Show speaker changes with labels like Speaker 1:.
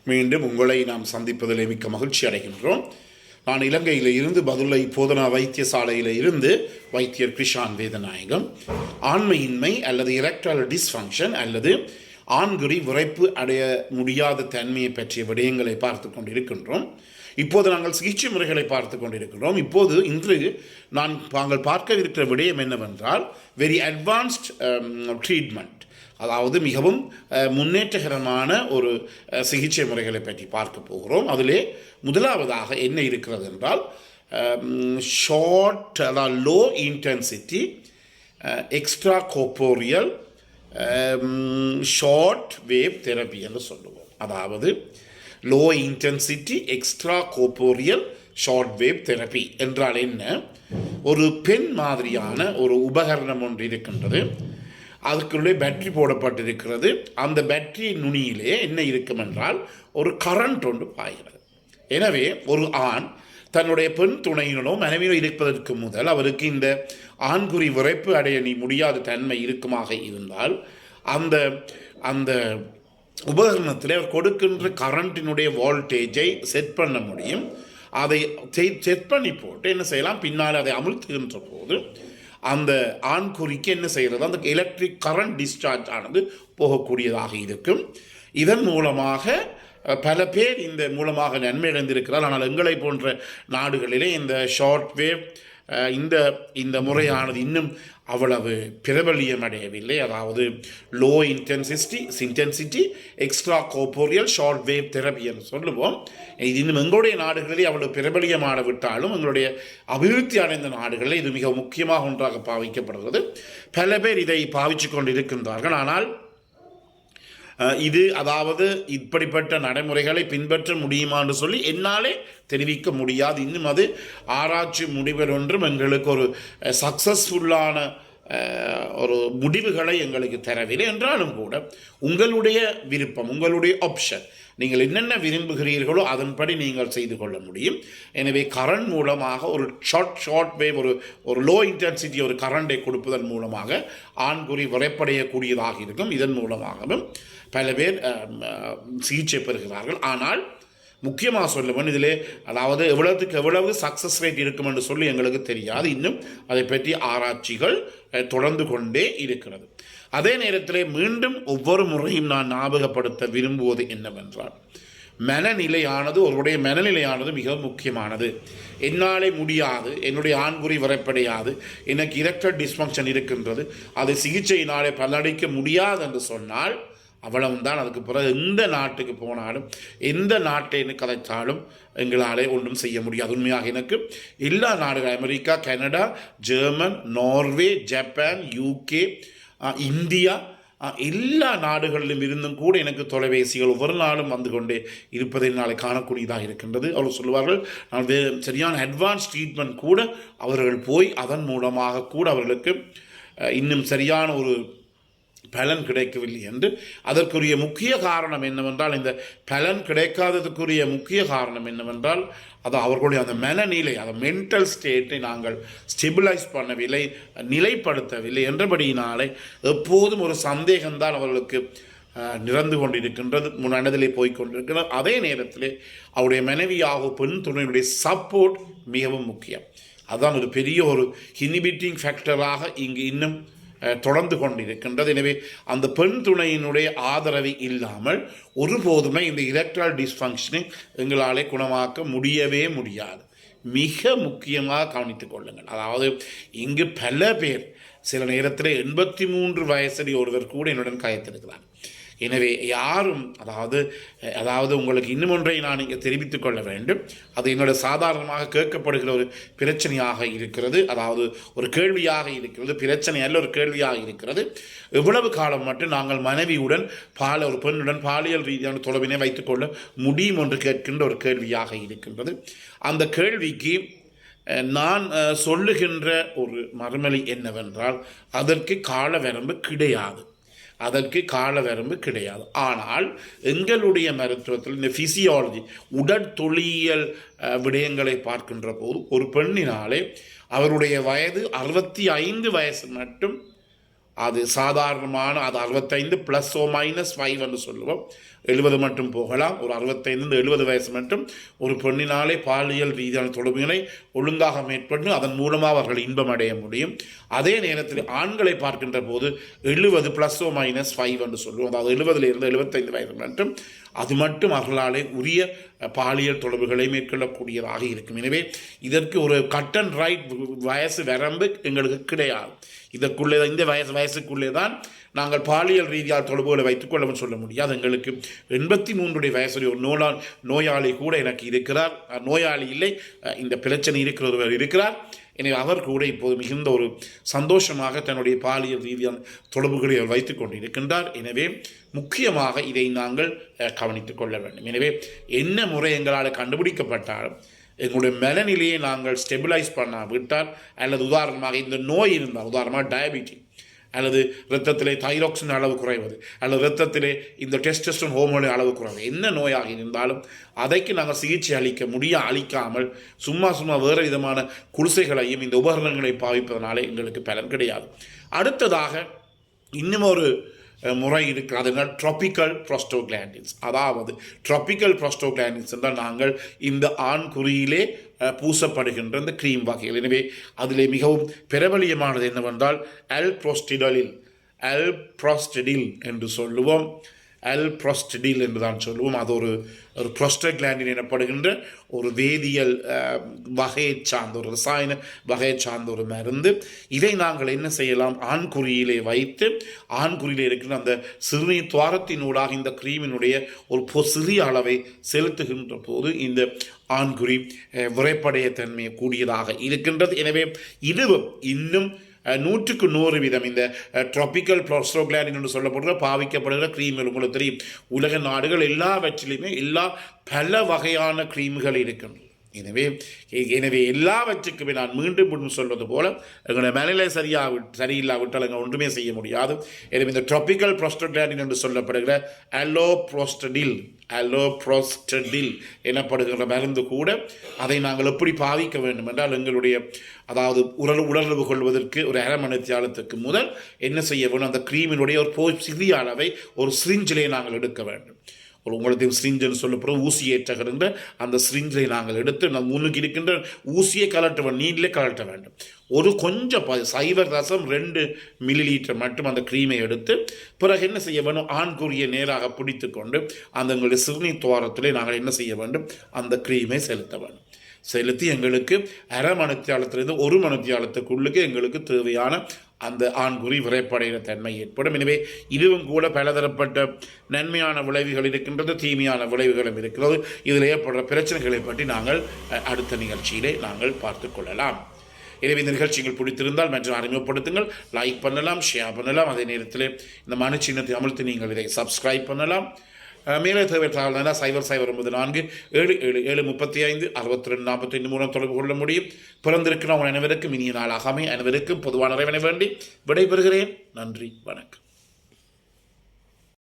Speaker 1: மீண்டும் உங்களை நாம் சந்திப்பதில் மிக்க மகிழ்ச்சி அடைகின்றோம். நான் இலங்கையில் இருந்து பதுளை போதனா வைத்தியசாலையில் இருந்து வைத்தியர் கிருஷான் வேதநாயகம். ஆண்மையின்மை அல்லது எரெக்டைல் டிஸ்ஃபங்க்ஷன் அல்லது ஆண்குறி விரைப்பு அடைய முடியாத தன்மையை பற்றிய விடயங்களை பார்த்து கொண்டிருக்கின்றோம். இப்போது நாங்கள் சிகிச்சை முறைகளை பார்த்து கொண்டிருக்கிறோம். இன்று நாங்கள் பார்க்கவிருக்கிற விடயம் என்னவென்றால் வெரி அட்வான்ஸ்ட் ட்ரீட்மெண்ட், அதாவது மிகவும் முன்னேற்றகரமான ஒரு சிகிச்சை முறைகளை பற்றி பார்க்க போகிறோம். அதிலே முதலாவதாக என்ன இருக்கிறது என்றால் ஷார்ட், அதாவது low intensity extra corporeal short wave therapy என்று சொல்லுவோம். அதாவது low intensity extra corporeal short wave therapy என்றால் என்ன? ஒரு பென் மாதிரியான ஒரு உபகரணம் ஒன்று இருக்கின்றது. அதுக்குள்ளே பேட்டரி போடப்பட்டிருக்கிறது. அந்த பேட்டரி நுனியிலே என்ன இருக்கும் என்றால் ஒரு கரண்ட் ஒன்று பாய்கிறது. எனவே ஒரு ஆண் தன்னுடைய பெண் துணையினோ மனைவியோ இருப்பதற்கு முதல் அவருக்கு இந்த ஆண்குறி விரைப்பு அடைய முடியாத தன்மை இருக்குமாக இருந்தால் அந்த அந்த உபகரணத்தில் அவர் கொடுக்கின்ற கரண்டினுடைய வோல்டேஜை செட் பண்ண முடியும். அதை செட் பண்ணி போட்டு என்ன செய்யலாம், பின்னால் அதை அமுழ்த்துகின்ற போது அந்த ஆண்குறிக்கு என்ன செய்கிறது, அந்த எலக்ட்ரிக் கரண்ட் டிஸ்சார்ஜ் ஆனது போகக்கூடியதாக இருக்கும். இதன் மூலமாக பல பேர் இந்த மூலமாக நன்மை அடைந்திருக்கிறார். ஆனால் எங்களை போன்ற நாடுகளிலே இந்த ஷார்ட் வேவ் இந்த முறையானது இன்னும் அவ்வளவு பிரபல்யம் அடையவில்லை. அதாவது low intensity extra corporeal short wave therapy என்று சொல்லுவோம். இது இன்னும் எங்களுடைய நாடுகளிலே அவ்வளவு பிரபல்யமான விட்டாலும் எங்களுடைய அபிவிருத்தி அடைந்த நாடுகளில் இது மிக முக்கியமாக ஒன்றாக பாவிக்கப்படுகிறது. பல பேர் இதை பாவித்து கொண்டு இருக்கின்றார்கள். ஆனால் அதாவது இப்படிப்பட்ட நடைமுறைகளை பின்பற்ற முடியுமா என்று சொல்லி என்னாலே தெரிவிக்க முடியாது. இன்னும் அது ஆராய்ச்சி முடிவுகள் ஒன்றும் எங்களுக்கு ஒரு சக்சஸ்ஃபுல்லான ஒரு முடிவுகளை எங்களுக்கு தரவில்லை. என்றாலும் கூட உங்களுடைய விருப்பம், உங்களுடைய ஆப்ஷன், நீங்கள் என்னென்ன விரும்புகிறீர்களோ அதன்படி நீங்கள் செய்து கொள்ள முடியும். எனவே கரண்ட் மூலமாக ஒரு ஷார்ட் வேவ் ஒரு லோ இன்டென்சிட்டி ஒரு கரண்டை கொடுப்பதன் மூலமாக ஆண்குறி விரைப்படையக்கூடியதாக இருக்கும். இதன் மூலமாகவும் பல பேர் சிகிச்சை பெறுகிறார்கள். ஆனால் முக்கியமாக சொல்லுவேன், இதிலே அதாவது எவ்வளவு சக்ஸஸ் ரேட் இருக்கும் என்று சொல்லி எங்களுக்கு தெரியாது. இன்னும் அதை பற்றி ஆராய்ச்சிகள் தொடர்ந்து கொண்டே இருக்கிறது. அதே நேரத்தில் மீண்டும் ஒவ்வொரு முறையும் நான் ஞாபகப்படுத்த விரும்புவது என்னவென்றால் ஒருவருடைய மனநிலையானது மிக முக்கியமானது. என்னாலே முடியாது, என்னுடைய ஆண்குறி விரைப்படையாது, எனக்கு எரெக்டைல் டிஸ்ஃபங்க்ஷன் இருக்கின்றது, அதை சிகிச்சையினாலே பலனளிக்க முடியாது என்று சொன்னால் அவ்வளவுதான். அதுக்கு பிறகு எந்த நாட்டுக்கு போனாலும் எந்த நாட்டை கதைத்தாலும் எங்களாலே ஒன்றும் செய்ய முடியாது. உண்மையாக எனக்கு எல்லா நாடுகள், America, Canada, German, Norway, Japan, UK, India, எல்லா நாடுகளிலும் இருந்தும் கூட எனக்கு தொலைபேசிகள் ஒவ்வொரு நாளும் வந்து கொண்டே இருப்பதை நாளை காணக்கூடியதாக இருக்கின்றது. அவர் சொல்லுவார்கள், நான் சரியான அட்வான்ஸ் ட்ரீட்மெண்ட் கூட அவர்கள் போய் அதன் மூலமாக கூட அவர்களுக்கு இன்னும் சரியான ஒரு பலன் கிடைக்கவில்லை என்று. அதற்குரிய முக்கிய காரணம் என்னவென்றால், இந்த பலன் கிடைக்காததுக்குரிய முக்கிய காரணம் என்னவென்றால் அது அவர்களுடைய அந்த மனநிலை, அந்த மென்டல் ஸ்டேட்டை நாங்கள் ஸ்டெபிலைஸ் பண்ணவில்லை, நிலைப்படுத்தவில்லை என்றபடியினாலே எப்போதும் ஒரு சந்தேகம்தான் அவர்களுக்கு நிறந்து கொண்டிருக்கின்றது, முன்னதிலே போய்கொண்டிருக்கிறது. அதே நேரத்தில் அவருடைய மனைவியாக பெண் துணையினுடைய சப்போர்ட் மிகவும் முக்கியம். அதுதான் ஒரு பெரிய ஒரு இன்ஹிபிட்டிங் ஃபேக்டராக இங்கு இன்னும் தொடர்ந்து கொண்டிருக்கின்றது. எனவே அந்த பெண் துணையினுடைய ஆதரவு இல்லாமல் ஒருபோதுமே இந்த எரெக்டைல் டிஸ்ஃபங்க்ஷனை எங்களாலே குணமாக்க முடியவே முடியாது. மிக முக்கியமாக கவனித்துக் கொள்ளுங்கள். அதாவது இங்கு பல பேர் சில நேரத்தில் 83 வயசடி ஒருவர் கூட என்னுடன் கயத்திருக்கிறார். எனவே யாரும் அதாவது உங்களுக்கு இன்னும் ஒன்றை நான் இங்கே தெரிவித்துக் கொள்ள வேண்டும். அது என்னோட சாதாரணமாக கேட்கப்படுகிற ஒரு பிரச்சனையாக இருக்கிறது. அதாவது ஒரு கேள்வியாக இருக்கிறது, பிரச்சனை அல்ல, ஒரு கேள்வியாக இருக்கிறது. எவ்வளவு காலம் மட்டும் நாங்கள் மனைவியுடன் ஒரு பெண்ணுடன் பாலியல் ரீதியான தொடர்பினை வைத்துக்கொள்ள முடியும் என்று கேட்கின்ற ஒரு கேள்வியாக இருக்கின்றது. அந்த கேள்விக்கு நான் சொல்லுகின்ற ஒரு மறுமொழி என்னவென்றால் அதற்கு கால வரம்பு கிடையாது. ஆனால் எங்களுடைய மருத்துவத்தில் இந்த ஃபிசியாலஜி, உடற்தொழியல் விடயங்களை பார்க்கின்ற போது ஒரு பெண்ணினாலே அவருடைய வயது 65 வயசு மட்டும் அது சாதாரணமான, அது 65 +−5 என்று சொல்லுவோம், 70 மட்டும் போகலாம். ஒரு 65-70 வயசு மட்டும் ஒரு பெண்ணினாலே பாலியல் ரீதியான தொடர்புகளை ஒழுங்காக மேற்கொண்டு அதன் மூலமாக அவர்கள் இன்பம் அடைய முடியும். அதே நேரத்தில் ஆண்களை பார்க்கின்ற போது 70 ±5 என்று சொல்லுவோம். அதாவது 70 75 வயது மட்டும் அது மட்டும் அவர்களாலே உரிய பாலியல் தொடர்புகளை மேற்கொள்ளக்கூடியதாக இருக்கும். எனவே இதற்கு ஒரு கட் அண்ட் ரைட் வயசு வரம்பு எங்களுக்கு கிடையாது. இதற்குள்ளே இந்த வயசுக்குள்ளே தான் நாங்கள் பாலியல் ரீதியாக தொடர்புகளை வைத்துக்கொள்ளவும் சொல்ல முடியாது. எங்களுக்கு 83 வயசுடைய ஒரு நோயாளி கூட எனக்கு இருக்கிறார். நோயாளி இல்லை, இந்த பிரச்சனை இருக்கிறவர் இருக்கிறார். எனவே அவர் கூட இப்போது மிகுந்த ஒரு சந்தோஷமாக தன்னுடைய பாலியல் ரீதியான தொடர்புகளை அவர் வைத்துக் கொண்டு இருக்கின்றார். எனவே முக்கியமாக இதை நாங்கள் கவனித்துக் கொள்ள வேண்டும். எனவே என்ன முறை எங்களால் கண்டுபிடிக்கப்பட்டாலும் எங்களுடைய மனநிலையை நாங்கள் ஸ்டெபிலைஸ் பண்ணாவிட்டால், அல்லது உதாரணமாக இந்த நோய் இருந்தால், உதாரணமாக டயபெட்டிக் அல்லது இரத்தத்திலே தைராக்சின் அளவு குறைவது, அல்லது இரத்தத்திலே இந்த டெஸ்டோஸ்டெரான் ஹோமோனின் அளவு குறைவது, என்ன நோயாக இருந்தாலும் அதைக்கு நாங்கள் சிகிச்சை அளிக்காமல் சும்மா வேறு விதமான குடிசைகளையும் இந்த உபகரணங்களை பாவிப்பதனாலே எங்களுக்கு பலன் கிடையாது. அடுத்ததாக இன்னும் ஒரு முறை இருக்குது. அதனால் ட்ராபிக்கல் ப்ரோஸ்டோகிளாண்டின்ஸ். அதாவது ட்ராபிக்கல் ப்ரோஸ்டோகிளாண்டின்ஸ் என்றால் நாங்கள் இந்த ஆண் குறியிலே பூசப்படுகின்ற இந்த க்ரீம் வகைகள். எனவே அதிலே மிகவும் பிரபலியமானது என்னவென்றால் அல்ப்ரோஸ்டிடில் என்று சொல்லுவோம். அல்ப்ரோஸ்டிடில் என்று தான் சொல்லுவோம். அது ஒரு ப்ரோஸ்டோகிளாண்டின் எனப்படுகின்ற ஒரு வேதியியல் வகையை சார்ந்த ஒரு ரசாயன வகையை சார்ந்த ஒரு மருந்து. இதை நாங்கள் என்ன செய்யலாம், ஆண்குறியிலே வைத்து ஆண்குறியிலே இருக்கிற அந்த சிறுநீர் துவாரத்தினூடாக இந்த கிரீமினுடைய ஒரு சிறிய அளவை செலுத்துகின்ற போது இந்த ஆண்குறி விரைப்படைய தன்மை கூடியதாக இருக்கின்றது. எனவே இதுவும் இன்னும் 100% இந்த ட்ராபிக்கல் ப்ரோஸ்டோகிளாண்டின் என்று சொல்லப்படுகிற பாவிக்கப்படுகிற கிரீம்கள் உங்களுக்கு தெரியும். உலக நாடுகள் எல்லாவற்றிலுமே பல வகையான கிரீம்கள் இருக்கின்றன. எனவே எல்லாவற்றுக்குமே நான் மீண்டும் சொல்வது போல எங்களுடைய மனநிலை சரியில்லாவிட்டால் எங்கள் ஒன்றுமே செய்ய முடியாது. எனவே இந்த ட்ராபிக்கல் ப்ரோஸ்டோகிளாண்டின் என்று சொல்லப்படுகிற அலோப்ரோஸ்டடில் எனப்படுகிற மருந்து கூட அதை நாங்கள் எப்படி பாவிக்க வேண்டும் என்றால், எங்களுடைய அதாவது உடலுறவு கொள்வதற்கு ஒரு அரை மணித்தியாலத்துக்கு முதல் என்ன செய்ய வேண்டும், அந்த கிரீமினுடைய ஒரு சிறிய அளவை ஒரு சிரிஞ்சிலே நாங்கள் எடுக்க வேண்டும். ஒரு உங்களுக்கு சிரிஞ்சன்னு சொல்லப்போம் ஊசி ஏற்றுகின்ற அந்த சிரிஞ்சை நாங்கள் எடுத்து முன்னுக்கு இருக்கின்ற ஊசியை கலட்ட வேண்டும், நீங்களே கலட்ட வேண்டும். ஒரு கொஞ்சம் 0.2 மில்லிலீட்டர் மட்டும் அந்த க்ரீமை எடுத்து பிறகு என்ன செய்ய வேண்டும், ஆண்குறியை நேராக பிடித்து கொண்டு அந்த எங்களுடைய சிறுநீர் துவாரத்திலே நாங்கள் என்ன செய்ய வேண்டும், அந்த க்ரீமை செலுத்த வேண்டும். செலுத்தி எங்களுக்கு அரை மணித்தியாலத்திலிருந்து 1 மணித்தியாலத்துக்குள்ளுக்கு எங்களுக்கு தேவையான அந்த ஆண்குறி விரைப்படைகிற தன்மை ஏற்படும். எனவே இதுவும் கூட பலதரப்பட்ட நன்மையான விளைவுகள் இருக்கின்றது, தீமையான விளைவுகளும் இருக்கிறது. இதில் ஏற்படுற பிரச்சனைகளை பற்றி நாங்கள் அடுத்த நிகழ்ச்சியிலே நாங்கள் பார்த்து கொள்ளலாம். எனவே இந்த நிகழ்ச்சிகள் பிடித்திருந்தால் மற்றும் அறிமுகப்படுத்துங்கள், லைக் பண்ணலாம், ஷேர் பண்ணலாம். அதே நேரத்தில் இந்த மணி சின்னத்தை அமர்த்தி நீங்கள் இதை சப்ஸ்கிரைப் பண்ணலாம். மேலே தேவை தகவல் 0094 7775 62 45 மூலம் தொடர்பு கொள்ள முடியும். பிறந்திருக்கிறவங்க அனைவருக்கும் இனிய நாளாக அனைவருக்கும் பொதுவான இறைவனை வேண்டி விடைபெறுகிறேன். நன்றி, வணக்கம்.